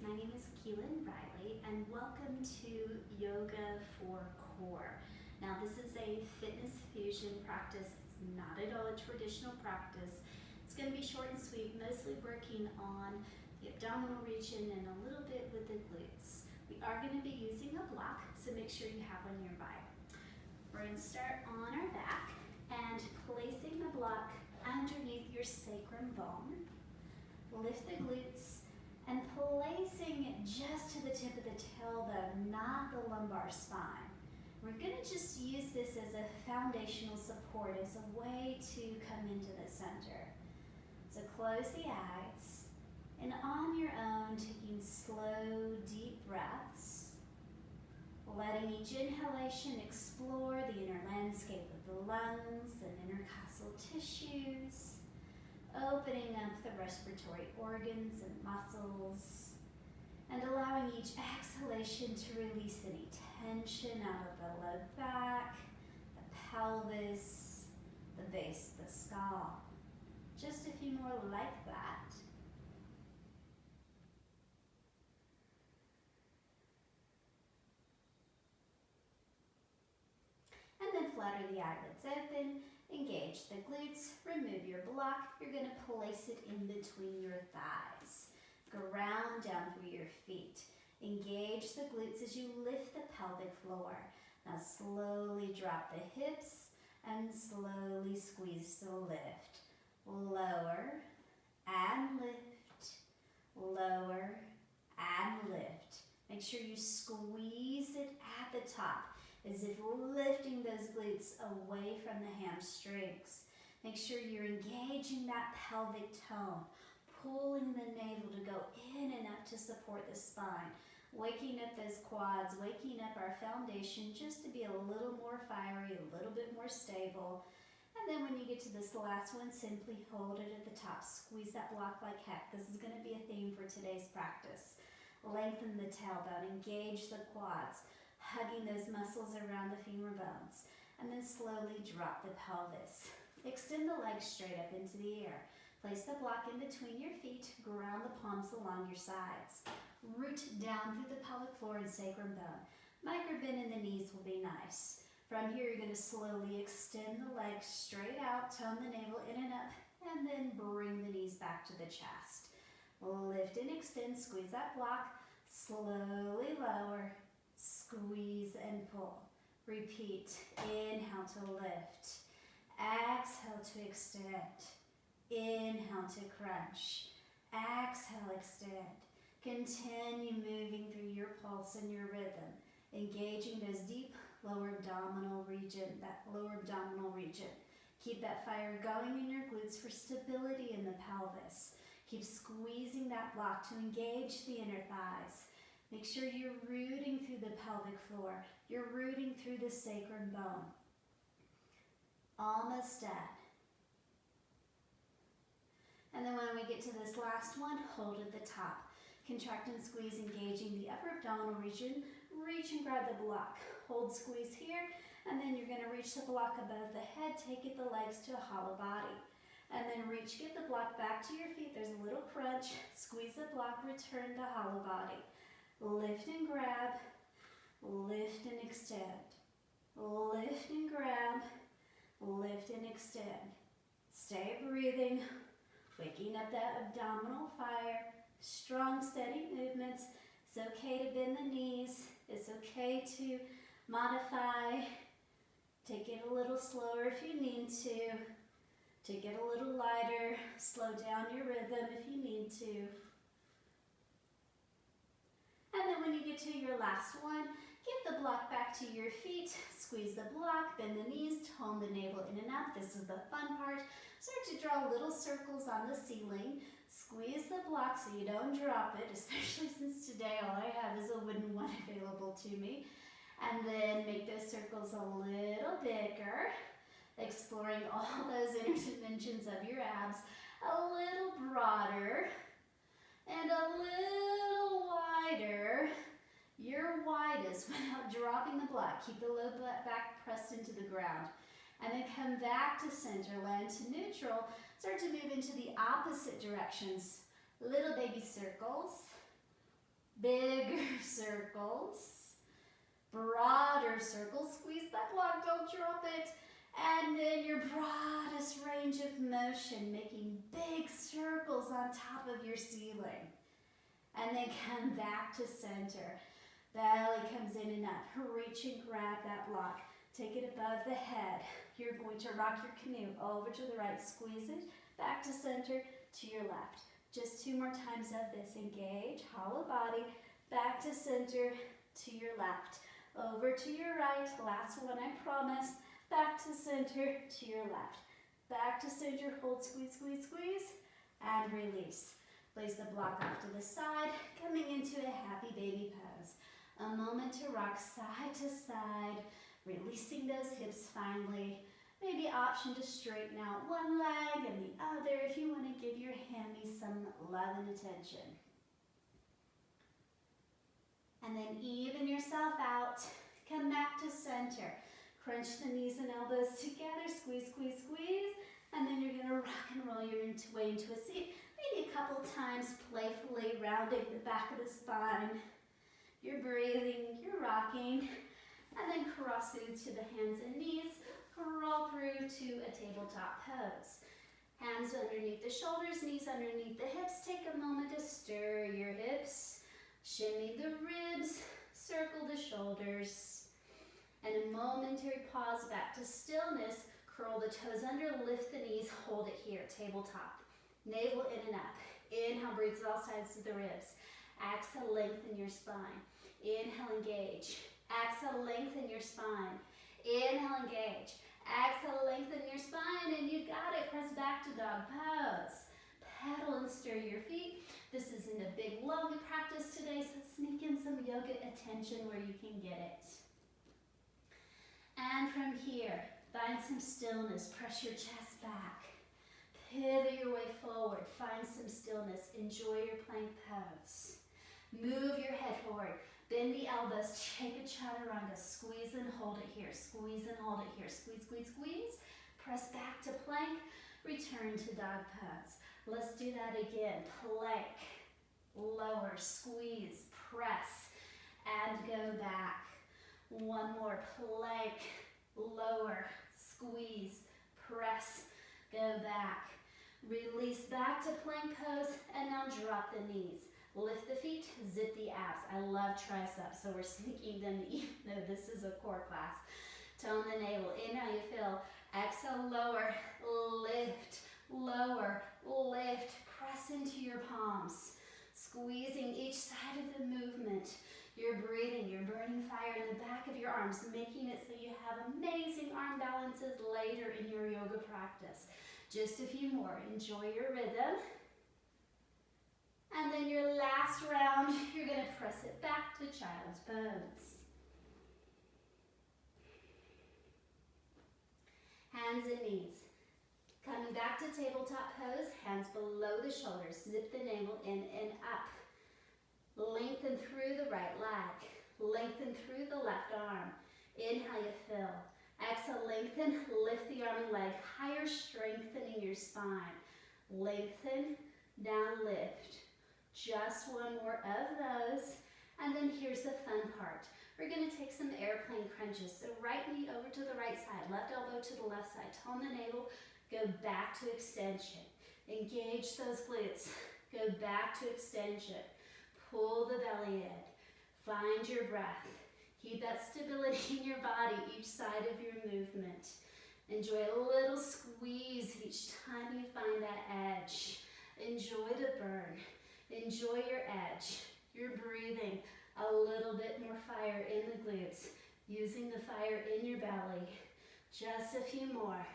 My name is Keelan Riley and welcome to Yoga for Core. Now this is a fitness fusion practice. It's not at all a traditional practice. It's going to be short and sweet, mostly working on the abdominal region and a little bit with the glutes. We are going to be using a block, so make sure you have one nearby. We're going to start on our back and placing the block underneath your sacrum bone. Lift the glutes and placing it just to the tip of the tailbone, not the lumbar spine. We're going to just use this as a foundational support, as a way to come into the center. So close the eyes, and on your own, taking slow, deep breaths, letting each inhalation explore the inner landscape of the lungs and intercostal tissues, opening up the respiratory organs and muscles, and allowing each exhalation to release any tension out of the low back, the pelvis, the base of the skull. Just a few more like that. And then flutter the eyelids open. Engage the glutes, remove your block. You're going to place it in between your thighs. Ground down through your feet. Engage the glutes as you lift the pelvic floor. Now slowly drop the hips and slowly squeeze to lift. Lower and lift. Lower and lift. Make sure you squeeze it at the top, as if lifting those glutes away from the hamstrings. Make sure you're engaging that pelvic tone, pulling the navel to go in and up to support the spine, waking up those quads, waking up our foundation just to be a little more fiery, a little bit more stable. And then when you get to this last one, simply hold it at the top. Squeeze that block like heck. This is going to be a theme for today's practice. Lengthen the tailbone, engage the quads, hugging those muscles around the femur bones, and then slowly drop the pelvis. Extend the legs straight up into the air. Place the block in between your feet, ground the palms along your sides. Root down through the pelvic floor and sacrum bone. Micro bend in the knees will be nice. From here, you're going to slowly extend the legs straight out, tone the navel in and up, and then bring the knees back to the chest. Lift and extend, squeeze that block, slowly lower, squeeze and pull. Repeat. Inhale to lift. Exhale to extend. Inhale to crunch. Exhale, extend. Continue moving through your pulse and your rhythm, engaging those deep lower abdominal region, that lower abdominal region. Keep that fire going in your glutes for stability in the pelvis. Keep squeezing that block to engage the inner thighs. Make sure you're rooting through the pelvic floor. You're rooting through the sacrum bone. Almost done. And then when we get to this last one, hold at the top. Contract and squeeze, engaging the upper abdominal region. Reach and grab the block. Hold, squeeze here, and then you're going to reach the block above the head. Take it the legs to a hollow body. And then reach, get the block back to your feet. There's a little crunch. Squeeze the block, return to hollow body. Lift and grab, lift and extend. Lift and grab, lift and extend. Stay breathing, waking up that abdominal fire. Strong, steady movements. It's okay to bend the knees. It's okay to modify. Take it a little slower if you need to. Take it a little lighter. Slow down your rhythm if you need to. And then when you get to your last one, give the block back to your feet. Squeeze the block, bend the knees, tone the navel in and up. This is the fun part. Start to draw little circles on the ceiling. Squeeze the block so you don't drop it, especially since today all I have is a wooden one available to me. And then make those circles a little bigger, exploring all those inner dimensions of your abs, a little broader and a little wider. Your widest without dropping the block. Keep the low back pressed into the ground. And then come back to center, land to neutral. Start to move into the opposite directions. Little baby circles. Bigger circles, broader circles. Squeeze that block, don't drop it. And then your broadest range of motion, making big circles on top of your ceiling. And then come back to center. Belly comes in and up. Reach and grab that block. Take it above the head. You're going to rock your canoe over to the right. Squeeze it. Back to center, to your left. Just 2 more times of this. Engage, hollow body. Back to center, to your left. Over to your right. Last one, I promise. Back to center, to your left. Back to center, hold, squeeze, squeeze, squeeze. And release. Place the block off to the side, coming into a happy baby pose. A moment to rock side to side, releasing those hips finally. Maybe option to straighten out one leg and the other if you want to give your hammy some love and attention. And then even yourself out. Come back to center. Crunch the knees and elbows together. Squeeze, squeeze, squeeze. And then you're going to rock and roll your way into a seat. Maybe a couple times playfully rounding the back of the spine. You're breathing, you're rocking. And then cross into the hands and knees. Crawl through to a tabletop pose. Hands underneath the shoulders, knees underneath the hips. Take a moment to stir your hips. Shimmy the ribs. Circle the shoulders. And a momentary pause back to stillness. Curl the toes under, lift the knees, hold it here, tabletop. Navel in and up. Inhale, breathe to all sides of the ribs. Exhale, lengthen your spine. Inhale, engage. Exhale, lengthen your spine. Inhale, engage. Exhale, lengthen your spine, and you got it. Press back to dog pose. Pedal and stir your feet. This isn't a big long practice today, so sneak in some yoga attention where you can get it. And from here, find some stillness. Press your chest back. Pivot your way forward. Find some stillness. Enjoy your plank pose. Move your head forward. Bend the elbows. Take a chaturanga. Squeeze and hold it here. Squeeze and hold it here. Squeeze, squeeze, squeeze. Press back to plank. Return to dog pose. Let's do that again. Plank. Lower. Squeeze. Press. And go back. One more. Plank. Lower. Squeeze. Press. Go back. Release back to plank pose, and now drop the knees. Lift the feet, zip the abs. I love triceps, so we're sneaking them even though this is a core class. Tone the navel. Inhale, you feel. Exhale, lower, lift, lower, lift. Press into your palms. Squeezing each side of the movement. You're breathing, you're burning fire in the back of your arms, making it so you have amazing arm balances later in your yoga practice. Just a few more. Enjoy your rhythm. And then your last round, you're going to press it back to child's pose. Hands and knees. Coming back to tabletop pose, hands below the shoulders. Zip the navel in and up. Lengthen through the right leg. Lengthen through the left arm. Inhale, you fill. Exhale, lengthen. Lift the arm and leg higher, strengthening your spine. Lengthen, down, lift. Just one more of those. And then here's the fun part. We're going to take some airplane crunches. So right knee over to the right side, left elbow to the left side. Tone the navel, go back to extension. Engage those glutes. Go back to extension. Pull the belly in. Find your breath. Keep that stability in your body each side of your movement. Enjoy a little squeeze each time you find that edge. Enjoy the burn. Enjoy your edge. You're breathing a little bit more fire in the glutes, using the fire in your belly. Just a few more.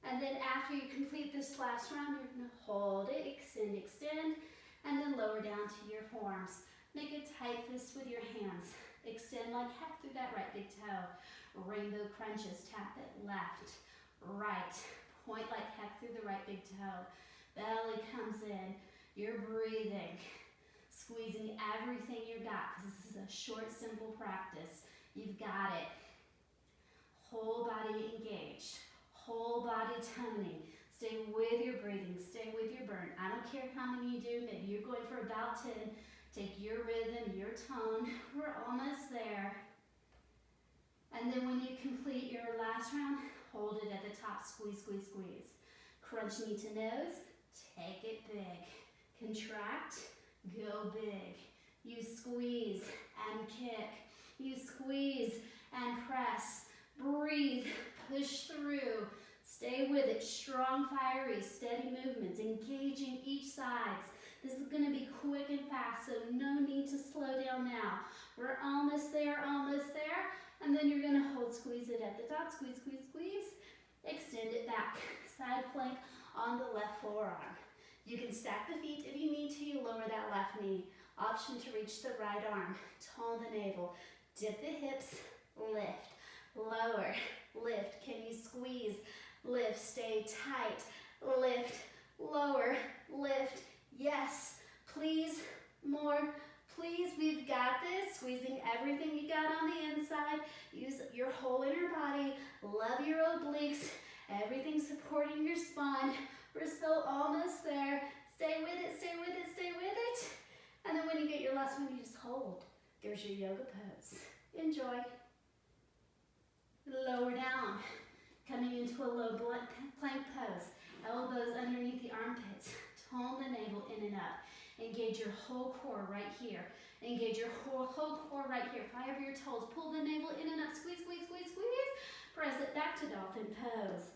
And then after you complete this last round, you're going to hold it, extend, extend, and then lower down to your forearms. Make a tight fist with your hands. Extend like heck through that right big toe. Rainbow crunches, tap it left, right. Point like heck through the right big toe. Belly comes in. You're breathing. Squeezing everything you got because this is a short, simple practice. You've got it. Whole body engaged. Whole body toning. Stay with your breathing, stay with your burn. I don't care how many you do, maybe you're going for about 10. Take your rhythm, your tone. We're almost there. And then when you complete your last round, hold it at the top, squeeze, squeeze, squeeze. Crunch knee to nose, take it big. Contract, go big. You squeeze and kick. You squeeze and press. Breathe, push through. Stay with it. Strong, fiery, steady movements, engaging each side. This is going to be quick and fast, so no need to slow down now. We're almost there, almost there. And then you're going to hold, squeeze it at the top. Squeeze, squeeze, squeeze. Extend it back. Side plank on the left forearm. You can stack the feet if you need to. You lower that left knee. Option to reach the right arm. Tone the navel. Dip the hips. Lift. Lower. Lift. Can you squeeze? Lift. Stay tight. Lift. Lower. Lift. Yes. Please. More. Please. We've got this. Squeezing everything you got on the inside. Use your whole inner body. Love your obliques. Everything supporting your spine. We're still almost there. Stay with it, stay with it, stay with it. And then when you get your last one, you just hold. There's your yoga pose. Enjoy. Lower down. Coming into a low plank pose. Elbows underneath the armpits. Tone the navel in and up. Engage your whole core right here. Engage your whole core right here. Fiber your toes. Pull the navel in and up. Squeeze, squeeze, squeeze, squeeze. Press it back to dolphin pose.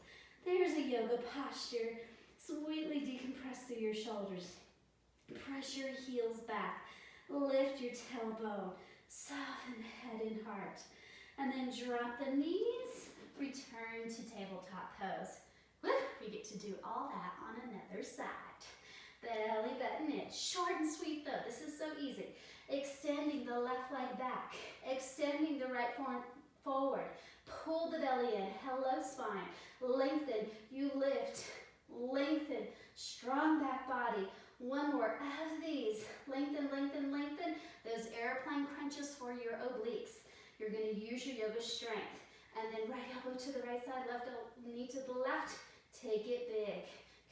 There's a yoga posture. Sweetly decompress through your shoulders. Press your heels back. Lift your tailbone. Soften the head and heart. And then drop the knees. Return to tabletop pose. You get to do all that on another side. Belly button in. Short and sweet though. This is so easy. Extending the left leg back. Extending the right foot forward. Pull the belly in. Hello spine. Lengthen. You lift. Lengthen. Strong back body. One more of these. Lengthen, lengthen, lengthen. Those airplane crunches for your obliques. You're going to use your yoga strength. And then right elbow to the right side, left knee to the left. Take it big.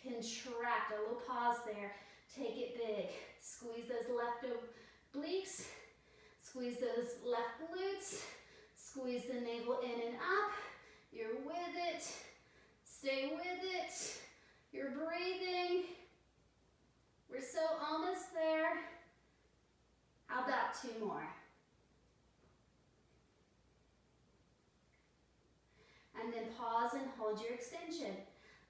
Contract. A little pause there. Take it big. Squeeze those left obliques. Squeeze those left glutes. Squeeze the navel in and up. You're with it. Stay with it. You're breathing. We're so almost there. How about 2 more? And then pause and hold your extension.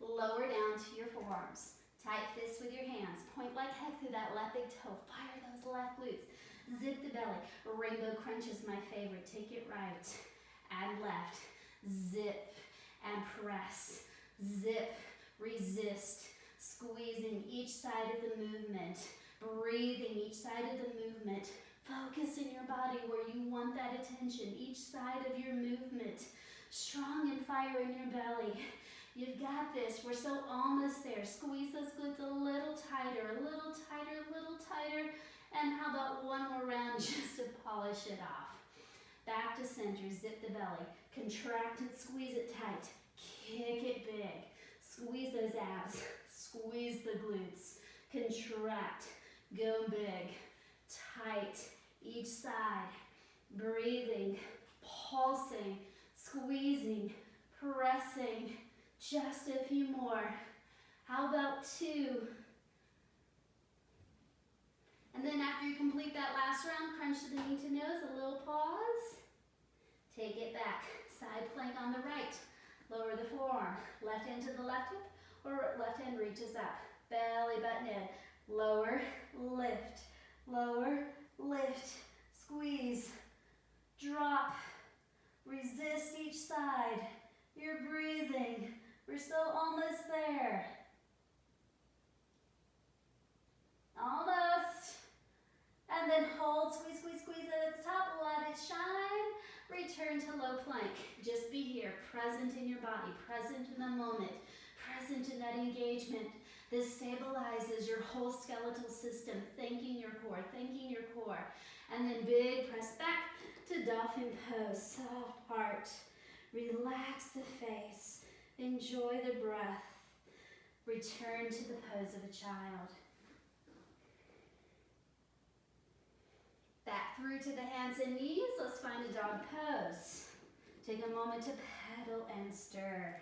Lower down to your forearms. Tight fists with your hands. Point like heck through that left big toe. Fire those left glutes. Zip the belly. Rainbow crunch is my favorite. Take it right and left. Zip and press. Zip. Resist. Squeezing each side of the movement. Breathing each side of the movement. Focus in your body where you want that attention. Each side of your movement. Strong and fire in your belly. You've got this. We're so almost there. Squeeze those glutes a little tighter, a little tighter, a little tighter. And how about one more round just to polish it off? Back to center. Zip the belly. Contract and squeeze it tight. Kick it big. Squeeze those abs. Squeeze the glutes. Contract. Go big. Tight. Each side. Breathing. Pulsing. Squeezing. Pressing. Just a few more. How about 2? And then after you complete that last round, crunch to the knee to nose, a little pause. Take it back. Side plank on the right. Lower the forearm. Left hand to the left hip or left hand reaches up. Belly button in. Lower, lift. Lower, lift. Squeeze. Drop. Resist each side. You're breathing. We're still almost there. Almost. And then hold, squeeze, squeeze, squeeze at the top, let it shine. Return to low plank. Just be here, present in your body, present in the moment, present in that engagement. This stabilizes your whole skeletal system, thanking your core, thanking your core. And then big press back to dolphin pose, soft heart. Relax the face. Enjoy the breath. Return to the pose of a child. Back through to the hands and knees. Let's find a dog pose. Take a moment to pedal and stir.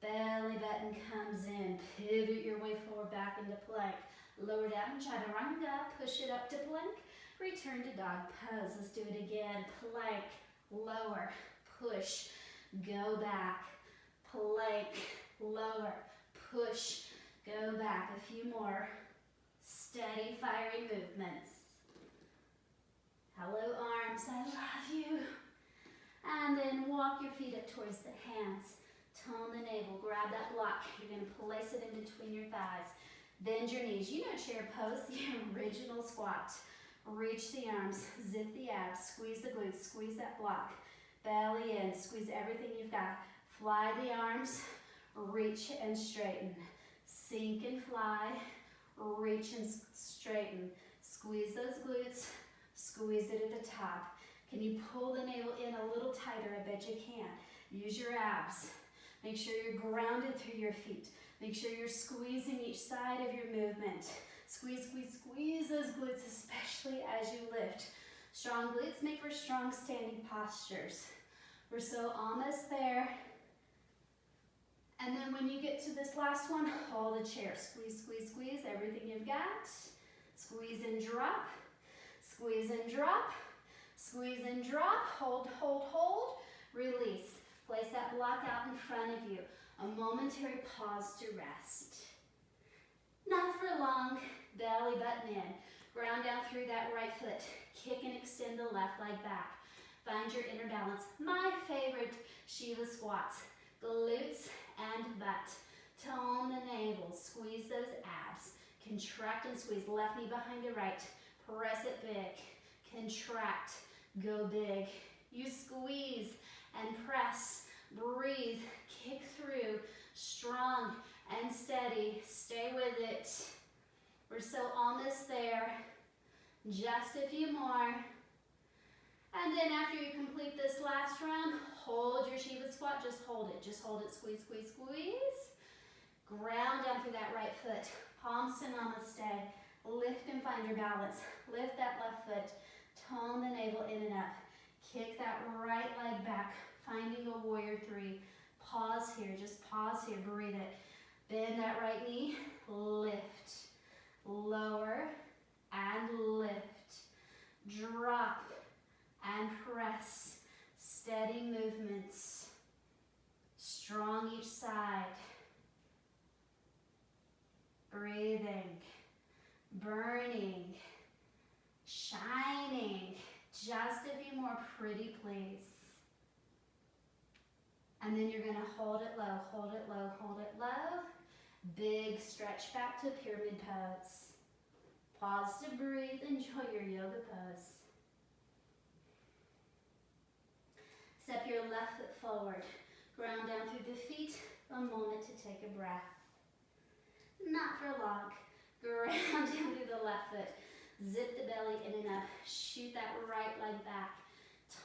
Belly button comes in. Pivot your way forward back into plank. Lower down, chaturanga. Push it up to plank. Return to dog pose. Let's do it again. Plank, lower, push, go back. Plank, lower, push, go back. A few more steady, fiery movements. Hello, arms. I love you. And then walk your feet up towards the hands. Tone the navel. Grab that block. You're going to place it in between your thighs. Bend your knees. You know chair pose, the original squat. Reach the arms. Zip the abs. Squeeze the glutes. Squeeze that block. Belly in. Squeeze everything you've got. Fly the arms. Reach and straighten. Sink and fly. Reach and straighten. Squeeze those glutes. Squeeze it at the top. Can you pull the navel in a little tighter? I bet you can. Use your abs. Make sure you're grounded through your feet. Make sure you're squeezing each side of your movement. Squeeze, squeeze, squeeze those glutes, especially as you lift. Strong glutes make for strong standing postures. We're so almost there. And then when you get to this last one, hold a chair. Squeeze, squeeze, squeeze everything you've got. Squeeze and drop. Squeeze and drop. Squeeze and drop. Hold, hold, hold. Release. Place that block out in front of you. A momentary pause to rest. Not for long. Belly button in. Ground down through that right foot. Kick and extend the left leg back. Find your inner balance. My favorite Shiva squats. Glutes and butt. Tone the navel. Squeeze those abs. Contract and squeeze. Left knee behind the right. Press it big. Contract. Go big. You squeeze and press. Breathe. Kick through. Strong and steady. Stay with it. We're so almost there. Just a few more. And then after you complete this last round, hold your Shiva squat. Just hold it. Just hold it. Squeeze, squeeze, squeeze. Ground down through that right foot. Palms to namaste. Lift and find your balance. Lift that left foot. Tone the navel in and up. Kick that right leg back. Finding a warrior three. Pause here. Just pause here. Breathe it. Bend that right knee. Lift. Lower and lift. Drop and press. Steady movements. Strong each side. Breathing. Burning. Shining. Just a few more, pretty please. And then you're going to hold it low, hold it low, hold it low. Big stretch back to pyramid pose. Pause to breathe. Enjoy your yoga pose. Step your left foot forward. Ground down through the feet. A moment to take a breath. Not for long. Ground down through the left foot. Zip the belly in and up. Shoot that right leg back.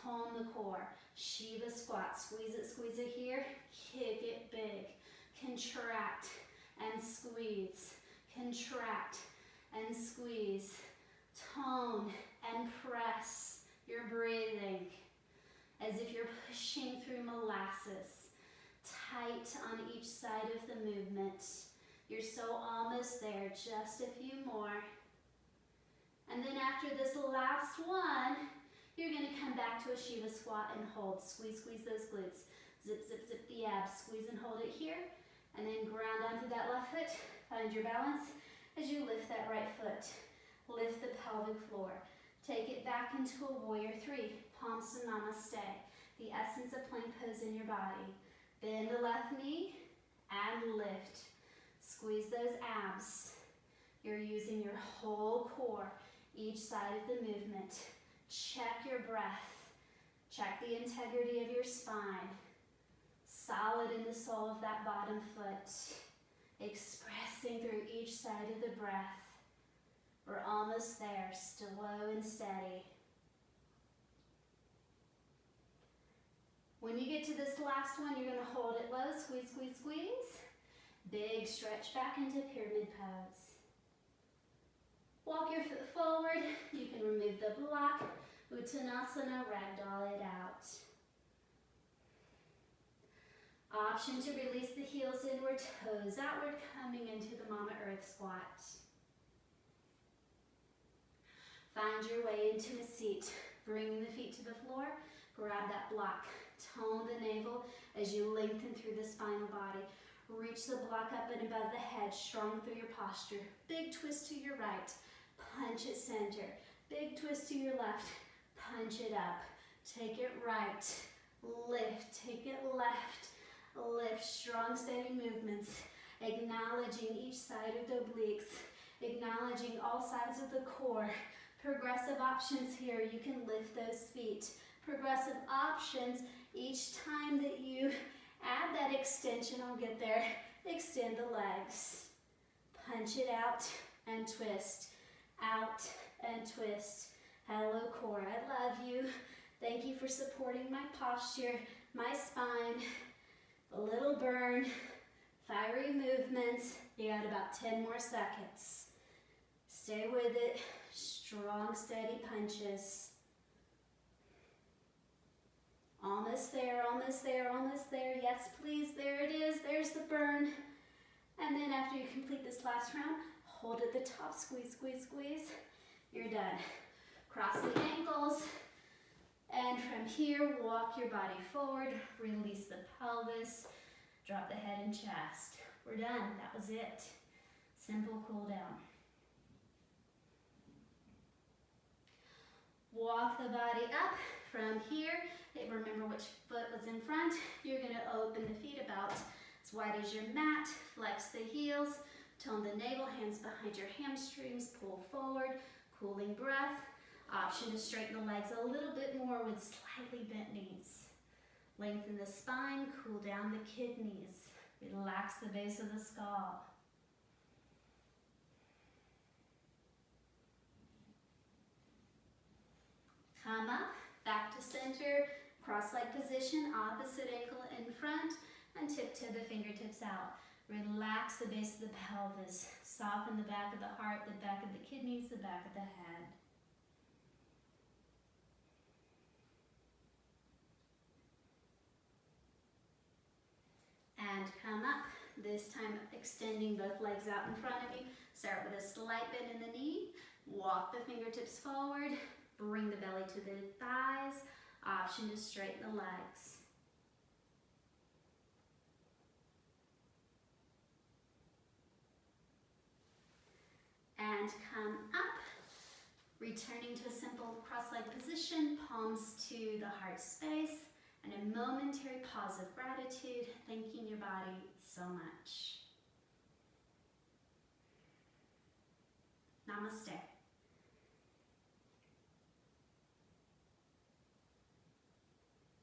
Tone the core. Shiva squat. Squeeze it here. Kick it big. Contract and squeeze. Contract and squeeze. Tone and press. You're breathing as if you're pushing through molasses. Tight on each side of the movement. You're so almost there. Just a few more. And then after this last one, you're going to come back to a Shiva squat and hold. Squeeze, squeeze those glutes. Zip, zip, zip the abs. Squeeze and hold it here. And then ground onto that left foot. Find your balance as you lift that right foot. Lift the pelvic floor. Take it back into a warrior three. Palms to namaste. The essence of plank pose in your body. Bend the left knee and lift. Squeeze those abs. You're using your whole core. Each side of the movement. Check your breath. Check the integrity of your spine. Solid in the sole of that bottom foot. Expressing through each side of the breath. We're almost there. Slow and steady. When you get to this last one, you're going to hold it low. Squeeze, squeeze, squeeze. Big stretch back into pyramid pose. Walk your foot forward. You can remove the block. Uttanasana, ragdoll it out. Option to release the heels inward, toes outward, coming into the Mama Earth squat. Find your way into a seat. Bringing the feet to the floor. Grab that block. Tone the navel as you lengthen through the spinal body. Reach the block up and above the head, strong through your posture. Big twist to your right. Punch it center. Big twist to your left. Punch it up. Take it right. Lift. Take it left. Lift. Strong, steady movements. Acknowledging each side of the obliques. Acknowledging all sides of the core. Progressive options here. You can lift those feet. Progressive options each time that you add that extension. I'll get there. Extend the legs. Punch it out and twist. Out and twist. Hello, core. I love you. Thank you for supporting my posture, my spine. A little burn. Fiery movements. You got about 10 more seconds. Stay with it. Strong, steady punches. Almost there, almost there, almost there. Yes, please. There it is. There's the burn. And then after you complete this last round, hold at the top. Squeeze, squeeze, squeeze. You're done. Cross the ankles. And from here, walk your body forward. Release the pelvis. Drop the head and chest. We're done. That was it. Simple cool down. Walk the body up from here. Remember which foot was in front. You're going to open the feet about as wide as your mat. Flex the heels. Tone the navel, hands behind your hamstrings. Pull forward. Cooling breath. Option to straighten the legs a little bit more with slightly bent knees. Lengthen the spine. Cool down the kidneys. Relax the base of the skull. Come up, back to center, cross-leg position, opposite ankle in front, and tiptoe the fingertips out. Relax the base of the pelvis. Soften the back of the heart, the back of the kidneys, the back of the head. And come up, this time extending both legs out in front of you. Start with a slight bend in the knee. Walk the fingertips forward. Bring the belly to the thighs. Option to straighten the legs. And come up. Returning to a simple cross-leg position. Palms to the heart space. And a momentary pause of gratitude. Thanking your body so much. Namaste.